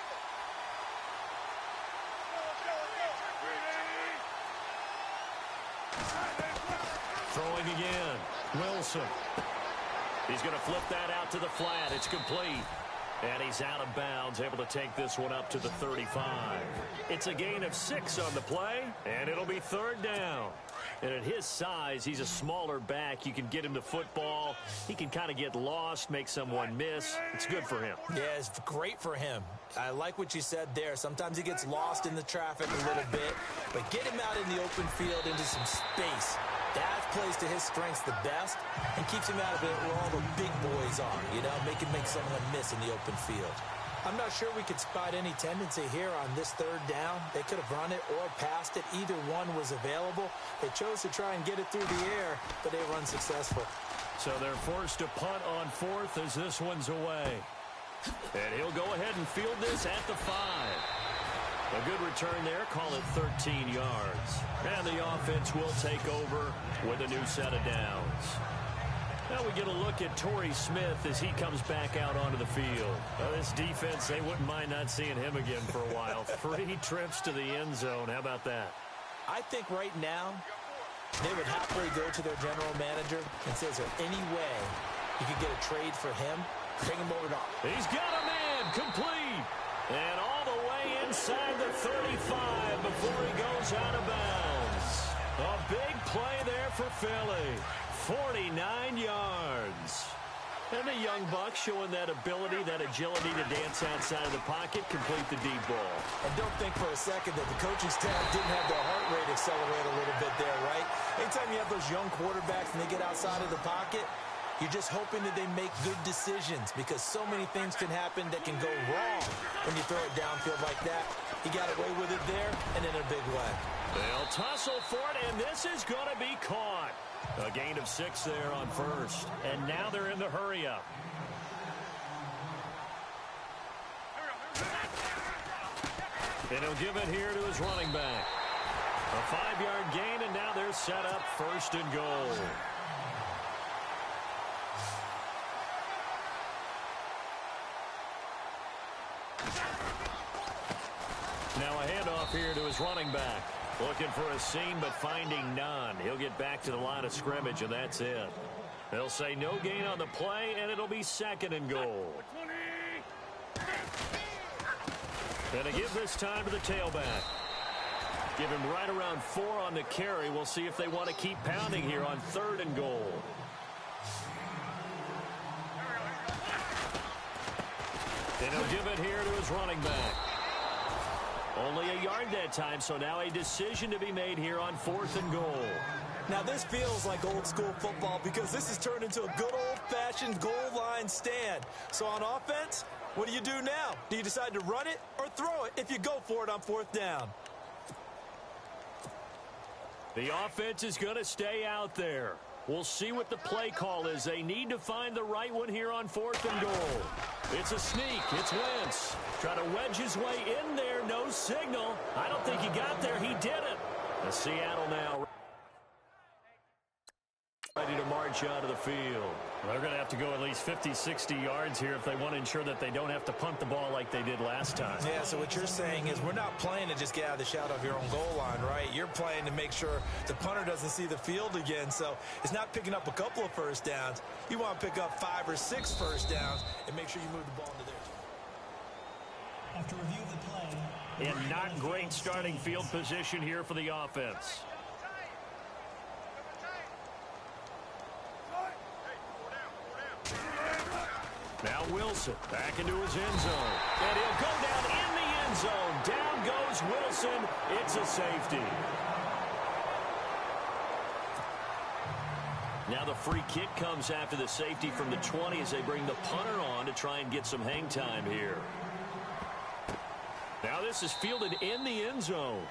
Throwing again. Wilson. He's going to flip that out to the flat. It's complete. And he's out of bounds, able to take this one up to the 35. It's a gain of 6 on the play, and it'll be third down. And at his size, he's a smaller back. You can get him the football. He can kind of get lost, make someone miss. It's good for him. Yeah, it's great for him. I like what you said there. Sometimes he gets lost in the traffic a little bit, but get him out in the open field into some space. That plays to his strengths the best and keeps him out of it where all the big boys are, you know, make someone miss in the open field. I'm not sure we could spot any tendency here on this third down. They could have run it or passed it. Either one was available. They chose to try and get it through the air, but they were unsuccessful. So they're forced to punt on fourth as this one's away. And he'll go ahead and field this at the 5. A good return there. Call it 13 yards. And the offense will take over with a new set of downs. Now we get a look at Torrey Smith as he comes back out onto the field. Well, this defense, they wouldn't mind not seeing him again for a while. 3 trips to the end zone. How about that? I think right now they would happily go to their general manager and say, is there any way you could get a trade for him? Bring him over to... He's got a man complete. And all the way inside the 35 before he goes out of bounds. A big play there for Philly. 49 yards. And the young buck showing that ability, that agility to dance outside of the pocket, complete the deep ball. And don't think for a second that the coaching staff didn't have their heart rate accelerate a little bit there, right? Anytime you have those young quarterbacks and they get outside of the pocket, you're just hoping that they make good decisions because so many things can happen that can go wrong when you throw it downfield like that. He got away with it there and in a big way. They'll tussle for it, and this is going to be caught. A gain of 6 there on first. And now they're in the hurry-up. And he'll give it here to his running back. A 5-yard gain, and now they're set up first and goal. Now a handoff here to his running back. Looking for a seam, but finding none. He'll get back to the line of scrimmage, and that's it. They'll say no gain on the play, and it'll be second and goal. And to give this time to the tailback. Give him right around 4 on the carry. We'll see if they want to keep pounding here on third and goal. And he'll give it here to his running back. Only a yard that time, so now a decision to be made here on 4th and goal. Now this feels like old school football because this has turned into a good old-fashioned goal line stand. So on offense, what do you do now? Do you decide to run it or throw it if you go for it on 4th down? The offense is going to stay out there. We'll see what the play call is. They need to find the right one here on 4th and goal. It's a sneak. It's Wentz. Trying to wedge his way in there. No signal. I don't think he got there. He didn't. The Seattle now ready to march out of the field. They're going to have to go at least 50, 60 yards here if they want to ensure that they don't have to punt the ball like they did last time. Yeah, so what you're saying is we're not playing to just get out of the shadow of your own goal line, right? You're playing to make sure the punter doesn't see the field again. So it's not picking up a couple of first downs. You want to pick up 5 or 6 first downs and make sure you move the ball into there. After review of the play. And not great starting field position here for the offense. Now Wilson back into his end zone. And he'll go down in the end zone. Down goes Wilson. It's a safety. Now the free kick comes after the safety from the 20 as they bring the punter on to try and get some hang time here. Now this is fielded in the end zone.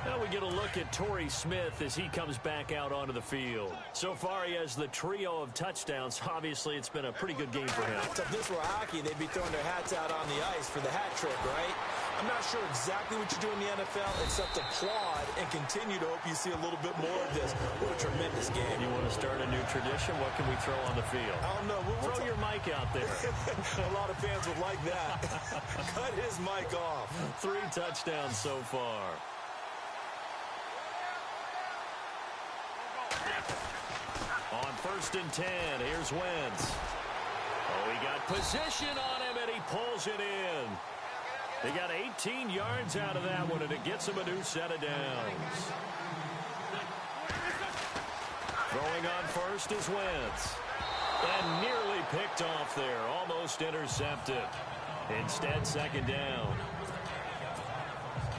Now we get a look at Torrey Smith as he comes back out onto the field. So far he has the trio of touchdowns. Obviously it's been a pretty good game for him. If this were hockey, they'd be throwing their hats out on the ice for the hat trick, right? I'm not sure exactly what you do in the NFL except applaud and continue to hope you see a little bit more of this. What a tremendous game. You want to start a new tradition? What can we throw on the field? I don't know. Throw your mic out there. A lot of fans would like that. Cut his mic off. 3 touchdowns so far. On 1st and 10, here's Wentz. Oh, he got position on him, and he pulls it in. He got 18 yards out of that one, and it gets him a new set of downs. Throwing on first is Wentz. And nearly picked off there. Almost intercepted. Instead, 2nd down.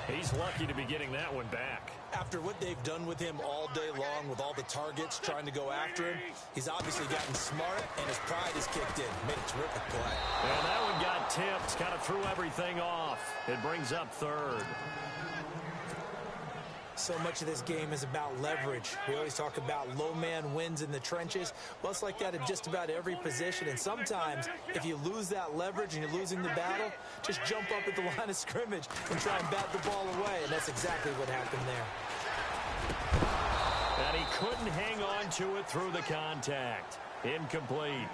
He's lucky to be getting that one back. After what they've done with him all day long with all the targets trying to go after him, he's obviously gotten smart and his pride is kicked in. Made a terrific play. And that one got tipped. Kind of threw everything off. It brings up 3rd. So much of this game is about leverage. We always talk about low man wins in the trenches. Well, it's like that in just about every position. And sometimes, if you lose that leverage and you're losing the battle, just jump up at the line of scrimmage and try and bat the ball away. And that's exactly what happened there. And he couldn't hang on to it through the contact. Incomplete.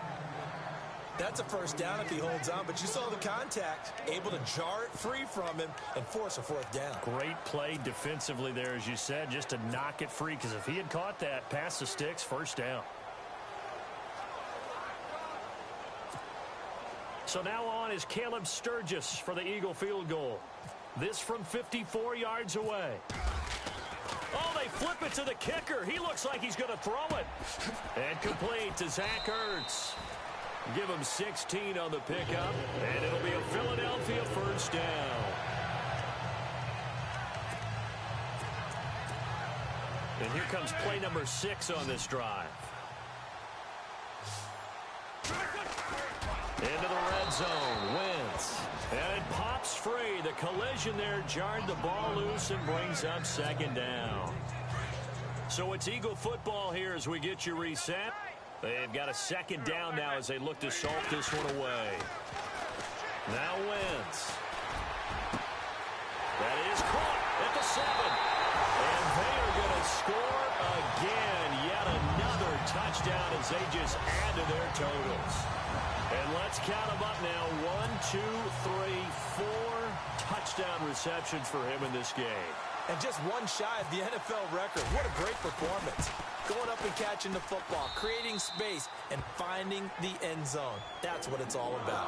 That's a 1st down if he holds on, but you saw the contact, able to jar it free from him and force a 4th down. Great play defensively there, as you said, just to knock it free, because if he had caught that, past the sticks, 1st down. So now on is Caleb Sturgis for the Eagle field goal. This from 54 yards away. Oh, they flip it to the kicker. He looks like he's going to throw it. And complete to Zach Ertz. Give him 16 on the pickup, and it'll be a Philadelphia 1st down. And here comes play number 6 on this drive. Into the red zone, Wentz. And it pops free. The collision there jarred the ball loose and brings up 2nd down. So it's Eagle football here as we get you reset. They've got a 2nd down now as they look to salt this one away. Now Wentz. That is caught at the 7. And they are going to score again. Yet another touchdown as they just add to their totals. And let's count them up now. 1, 2, 3, 4 touchdown receptions for him in this game. And just one shy of the NFL record. What a great performance. Going up and catching the football, creating space, and finding the end zone. That's what it's all about.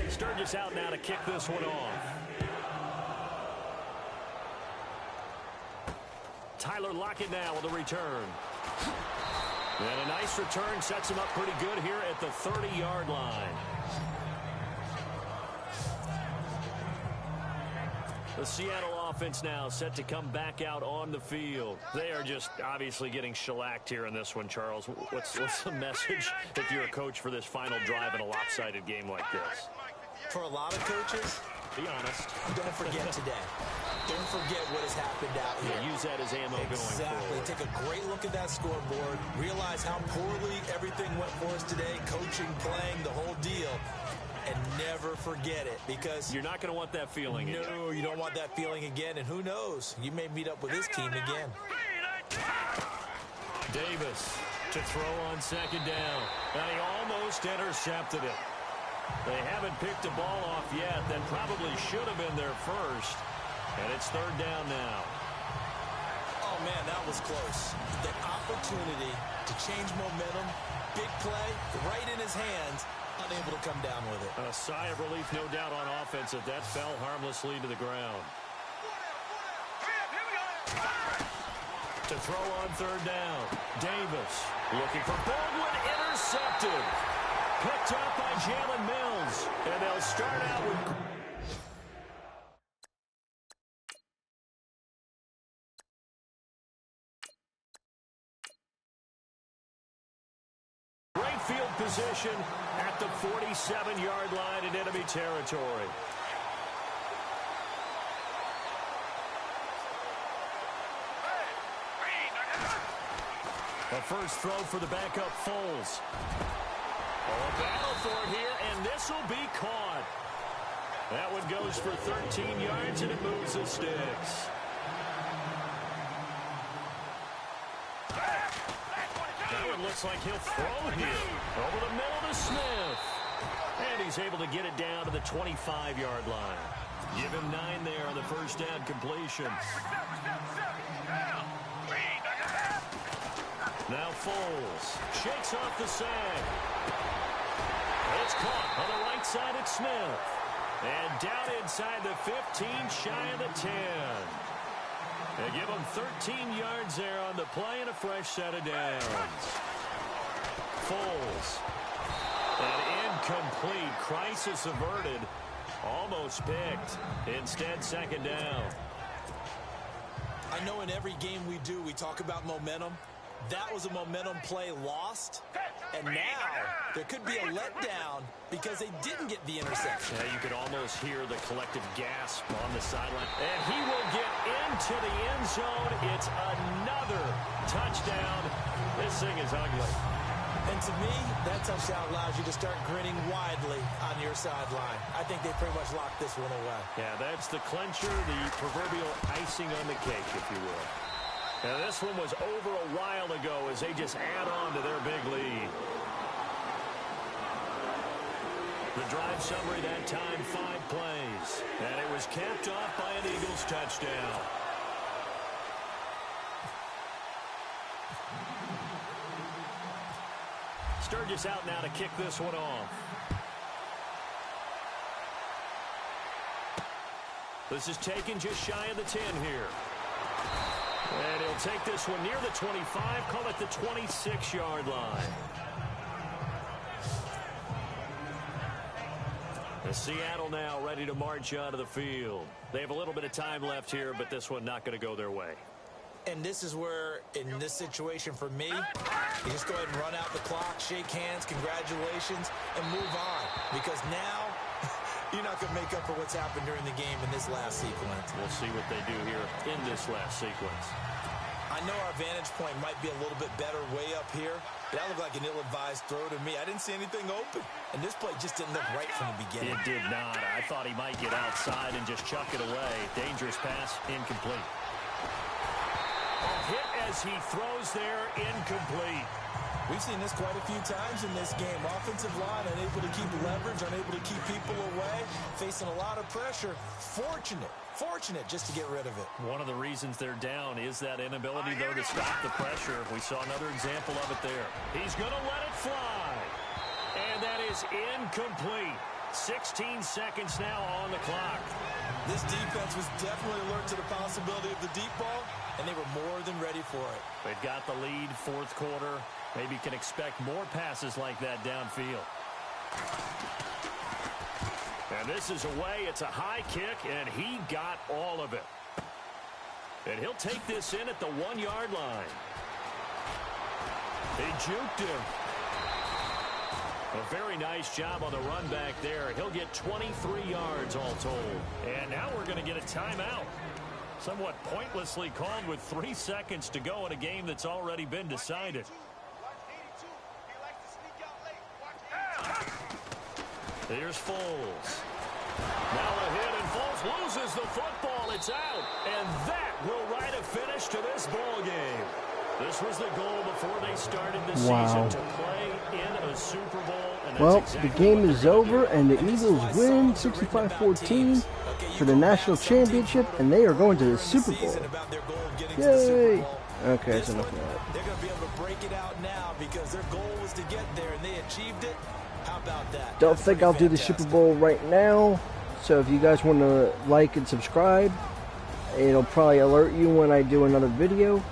Sturgis out now to kick this one off. Tyler Lockett now with a return. And a nice return sets him up pretty good here at the 30-yard line. The Seattle offense now set to come back out on the field. They are just obviously getting shellacked here in this one, Charles. What's the message if you're a coach for this final drive in a lopsided game like this? For a lot of coaches, be honest. Don't forget today. Don't forget what has happened out here. Yeah, use that as ammo going forward. Take a great look at that scoreboard. Realize how poorly everything went for us today. Coaching, playing, the whole deal. And never forget it, because you're not going to want that feeling again. No, you don't want that feeling again. And who knows? You may meet up with this team again. Davis to throw on 2nd down. And he almost intercepted it. They haven't picked the ball off yet. That probably should have been their first. And it's third down now. Oh, man, that was close. The opportunity to change momentum, big play, right in his hands, unable to come down with it. A sigh of relief, no doubt, on offense if that fell harmlessly to the ground. To throw on third down. Davis looking for Baldwin, intercepted. Picked up by Jalen Mills. And they'll start out with... great field position at the 47-yard line in enemy territory. A first throw for the backup Foles. Oh, a battle for it here, and this will be caught. That one goes for 13 yards, and it moves the sticks. That one looks like he'll throw here. Over the middle to Smith. And he's able to get it down to the 25-yard line. Give him 9 there on the first down completion. Now Foles shakes off the sag. It's caught on the right side at Smith. And down inside the 15, shy of the 10. They give him 13 yards there on the play and a fresh set of downs. Foles. An incomplete. Crisis averted. Almost picked. Instead, second down. I know in every game we do, we talk about momentum. That was a momentum play lost. And now there could be a letdown because they didn't get the interception. Yeah, you could almost hear the collective gasp on the sideline. And he will get into the end zone. It's another touchdown. This thing is ugly. And to me, that touchdown allows you to start grinning widely on your sideline. I think they pretty much locked this one away. Yeah, that's the clincher, the proverbial icing on the cake, if you will. Now, this one was over a while ago as they just add on to their big lead. The drive summary that time, 5 plays. And it was capped off by an Eagles touchdown. Sturgis out now to kick this one off. This is taken just shy of the 10 here. And he'll take this one near the 25, call it the 26-yard line. And Seattle now ready to march onto the field. They have a little bit of time left here, but this one not going to go their way. And this is where, in this situation for me, you just go ahead and run out the clock, shake hands, congratulations, and move on. Because now, you're not going to make up for what's happened during the game in this last sequence. We'll see what they do here in this last sequence. I know our vantage point might be a little bit better way up here. That looked like an ill-advised throw to me. I didn't see anything open. And this play just didn't look right from the beginning. It did not. I thought he might get outside and just chuck it away. Dangerous pass, incomplete. A hit as he throws there, incomplete. We've seen this quite a few times in this game. Offensive line unable to keep leverage, unable to keep people away, facing a lot of pressure. Fortunate just to get rid of it. One of the reasons they're down is that inability, though, to stop the pressure. We saw another example of it there. He's going to let it fly. And that is incomplete. 16 seconds now on the clock. This defense was definitely alert to the possibility of the deep ball, and they were more than ready for it. They've got the lead, fourth quarter. Maybe can expect more passes like that downfield. And this is away. It's a high kick, and he got all of it. And he'll take this in at the 1-yard line. They juked him. A very nice job on the run back there. He'll get 23 yards all told. And now we're going to get a timeout. Somewhat pointlessly called with 3 seconds to go in a game that's already been decided. Here's Foles. Now a hit, and Foles loses the football. It's out. And that will write a finish to this ball game. This was the goal before they started the Wow. season, to play in a Super Bowl. And that's Well, exactly the game what is they're gonna over, do. and the Eagles win 65-14 for the national championship, and they are going to the Super Bowl. Yay! Okay, that's enough of that. They're going to be able to break it out now because their goal was to get there, and they achieved it. How about that? Don't That's think pretty I'll do the fantastic. Super Bowl right now, so if you guys want to like and subscribe, it'll probably alert you when I do another video,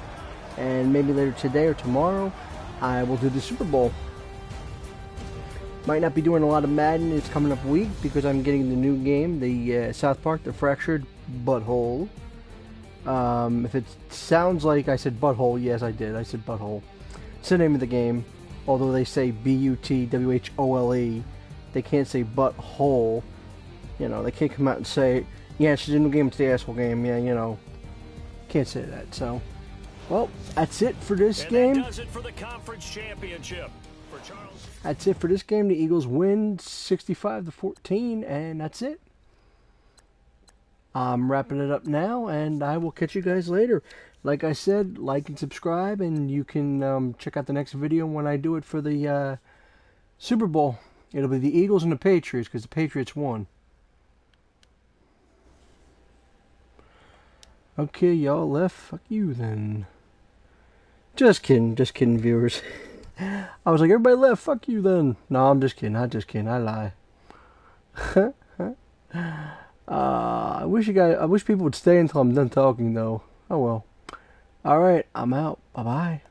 and maybe later today or tomorrow, I will do the Super Bowl. Might not be doing a lot of Madden this coming up week because I'm getting the new game, the South Park, The Fractured Butthole. If it sounds like I said butthole, yes I did, I said butthole. It's the name of the game, although they say B-U-T-W-H-O-L-E. They can't say butthole. You know, they can't come out and say, yeah, it's the new game, it's the asshole game, yeah, you know. Can't say that, so. Well, that's it for this And game. that does it for the conference championship. For Charles. That's it for this game. The Eagles win 65-14, and that's it. I'm wrapping it up now, and I will catch you guys later. Like I said, like and subscribe, and you can check out the next video when I do it for the Super Bowl. It'll be the Eagles and the Patriots, because the Patriots won. Okay, y'all left. Fuck you, then. Just kidding, viewers. I was like, everybody left. Fuck you, then. No, I'm just kidding. I lie. I wish people would stay until I'm done talking, though. Oh well. All right, I'm out. Bye bye.